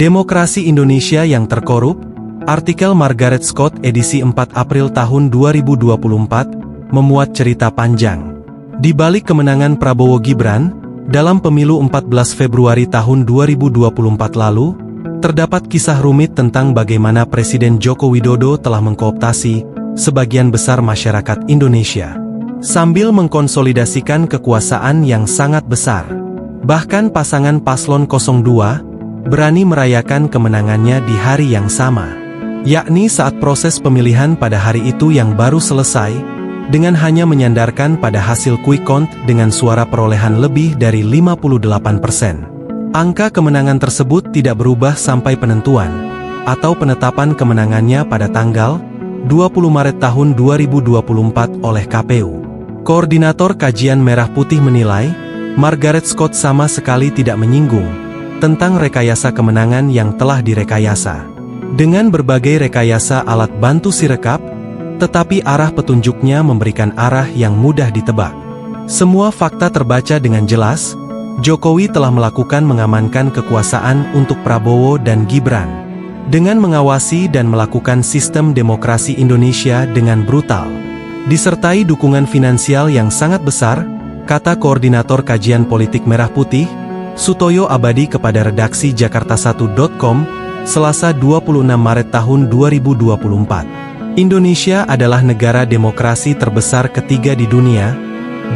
Demokrasi Indonesia yang terkorup, artikel Margaret Scott edisi 4 April tahun 2024, memuat cerita panjang. Di balik kemenangan Prabowo Gibran, dalam pemilu 14 Februari tahun 2024 lalu, terdapat kisah rumit tentang bagaimana Presiden Joko Widodo telah mengkooptasi sebagian besar masyarakat Indonesia, sambil mengkonsolidasikan kekuasaan yang sangat besar. Bahkan pasangan paslon 02, berani merayakan kemenangannya di hari yang sama, yakni saat proses pemilihan pada hari itu yang baru selesai, dengan hanya menyandarkan pada hasil quick count dengan suara perolehan lebih dari 58%. Angka kemenangan tersebut tidak berubah sampai penentuan, atau penetapan kemenangannya pada tanggal 20 Maret tahun 2024 oleh KPU. Koordinator Kajian Merah Putih menilai, Margaret Scott sama sekali tidak menyinggung tentang rekayasa kemenangan yang telah direkayasa. Dengan berbagai rekayasa alat bantu sirekap, tetapi arah petunjuknya memberikan arah yang mudah ditebak. Semua fakta terbaca dengan jelas, Jokowi telah melakukan mengamankan kekuasaan untuk Prabowo dan Gibran, dengan mengawasi dan melakukan sistem demokrasi Indonesia dengan brutal, disertai dukungan finansial yang sangat besar, kata Koordinator Kajian Politik Merah Putih, Sutoyo Abadi kepada redaksi Jakarta1.com, Selasa 26 Maret tahun 2024. Indonesia adalah negara demokrasi terbesar ketiga di dunia.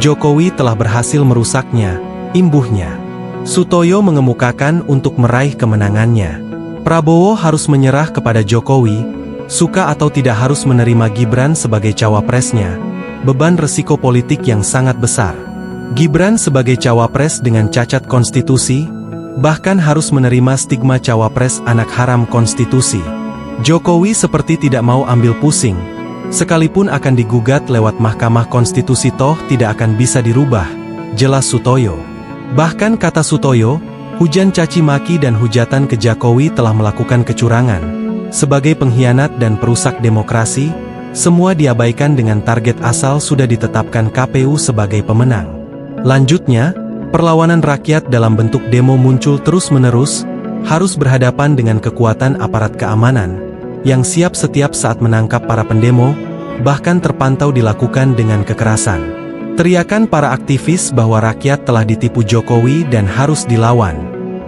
Jokowi telah berhasil merusaknya, imbuhnya. Sutoyo mengemukakan untuk meraih kemenangannya, Prabowo harus menyerah kepada Jokowi, suka atau tidak harus menerima Gibran sebagai cawapresnya, beban resiko politik yang sangat besar. Gibran sebagai cawapres dengan cacat konstitusi, bahkan harus menerima stigma cawapres anak haram konstitusi. Jokowi seperti tidak mau ambil pusing, sekalipun akan digugat lewat Mahkamah Konstitusi toh tidak akan bisa dirubah, jelas Sutoyo. Bahkan kata Sutoyo, hujan caci maki dan hujatan ke Jokowi telah melakukan kecurangan. Sebagai pengkhianat dan perusak demokrasi, semua diabaikan dengan target asal sudah ditetapkan KPU sebagai pemenang. Lanjutnya, perlawanan rakyat dalam bentuk demo muncul terus-menerus, harus berhadapan dengan kekuatan aparat keamanan, yang siap setiap saat menangkap para pendemo, bahkan terpantau dilakukan dengan kekerasan. Teriakan para aktivis bahwa rakyat telah ditipu Jokowi dan harus dilawan.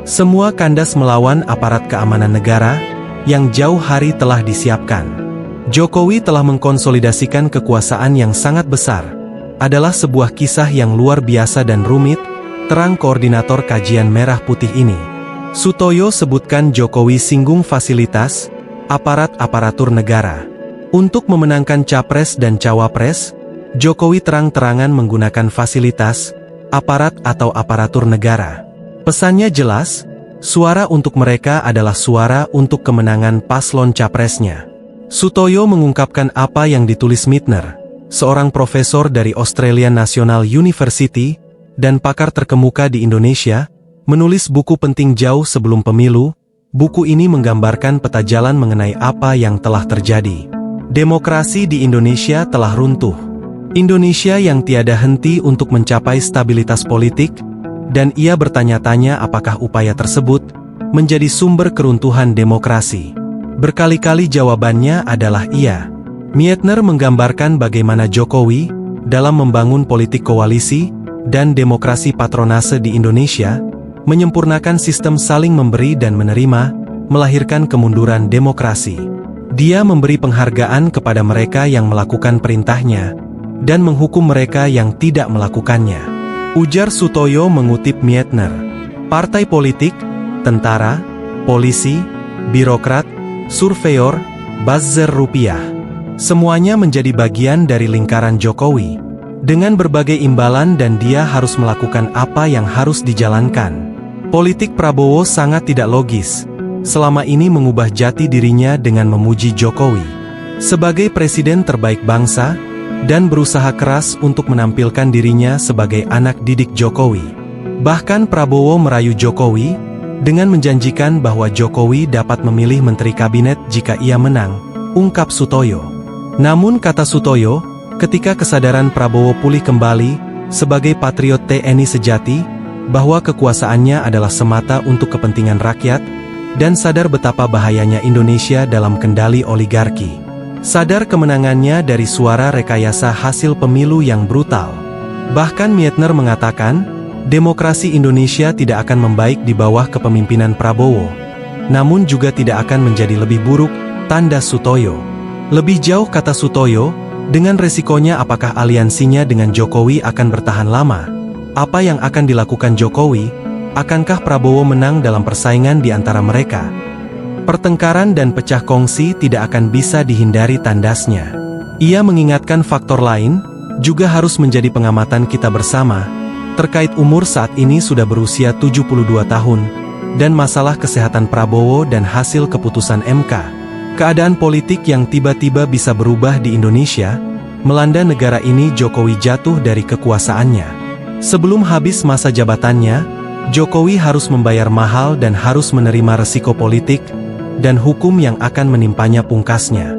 Semua kandas melawan aparat keamanan negara, yang jauh hari telah disiapkan. Jokowi telah mengkonsolidasikan kekuasaan yang sangat besar, adalah sebuah kisah yang luar biasa dan rumit, terang Koordinator Kajian Merah Putih ini. Sutoyo sebutkan Jokowi singgung fasilitas, aparatur negara. Untuk memenangkan capres dan cawapres, Jokowi terang-terangan menggunakan fasilitas, aparat atau aparatur negara. Pesannya jelas, suara untuk mereka adalah suara untuk kemenangan paslon capresnya. Sutoyo mengungkapkan apa yang ditulis Mittner, seorang profesor dari Australian National University, dan pakar terkemuka di Indonesia, menulis buku penting jauh sebelum pemilu. Buku ini menggambarkan peta jalan mengenai apa yang telah terjadi. Demokrasi di Indonesia telah runtuh. Indonesia yang tiada henti untuk mencapai stabilitas politik, dan ia bertanya-tanya apakah upaya tersebut menjadi sumber keruntuhan demokrasi. Berkali-kali jawabannya adalah iya. Mittner menggambarkan bagaimana Jokowi, dalam membangun politik koalisi, dan demokrasi patronase di Indonesia, menyempurnakan sistem saling memberi dan menerima, melahirkan kemunduran demokrasi. Dia memberi penghargaan kepada mereka yang melakukan perintahnya, dan menghukum mereka yang tidak melakukannya. Ujar Sutoyo mengutip Mittner. Partai politik, tentara, polisi, birokrat, surveyor, buzzer rupiah, semuanya menjadi bagian dari lingkaran Jokowi, dengan berbagai imbalan dan dia harus melakukan apa yang harus dijalankan. Politik Prabowo sangat tidak logis, selama ini mengubah jati dirinya dengan memuji Jokowi sebagai presiden terbaik bangsa, dan berusaha keras untuk menampilkan dirinya sebagai anak didik Jokowi. Bahkan Prabowo merayu Jokowi, dengan menjanjikan bahwa Jokowi dapat memilih menteri kabinet jika ia menang, ungkap Sutoyo. Namun kata Sutoyo, ketika kesadaran Prabowo pulih kembali, sebagai patriot TNI sejati, bahwa kekuasaannya adalah semata untuk kepentingan rakyat, dan sadar betapa bahayanya Indonesia dalam kendali oligarki. Sadar kemenangannya dari suara rekayasa hasil pemilu yang brutal. Bahkan Mietner mengatakan, demokrasi Indonesia tidak akan membaik di bawah kepemimpinan Prabowo. Namun juga tidak akan menjadi lebih buruk, tanda Sutoyo. Lebih jauh kata Sutoyo, dengan resikonya apakah aliansinya dengan Jokowi akan bertahan lama? Apa yang akan dilakukan Jokowi? Akankah Prabowo menang dalam persaingan di antara mereka? Pertengkaran dan pecah kongsi tidak akan bisa dihindari, tandasnya. Ia mengingatkan faktor lain, juga harus menjadi pengamatan kita bersama, terkait umur saat ini sudah berusia 72 tahun, dan masalah kesehatan Prabowo dan hasil keputusan MK. Keadaan politik yang tiba-tiba bisa berubah di Indonesia, melanda negara ini. Jokowi jatuh dari kekuasaannya. Sebelum habis masa jabatannya, Jokowi harus membayar mahal dan harus menerima resiko politik dan hukum yang akan menimpanya pungkasnya.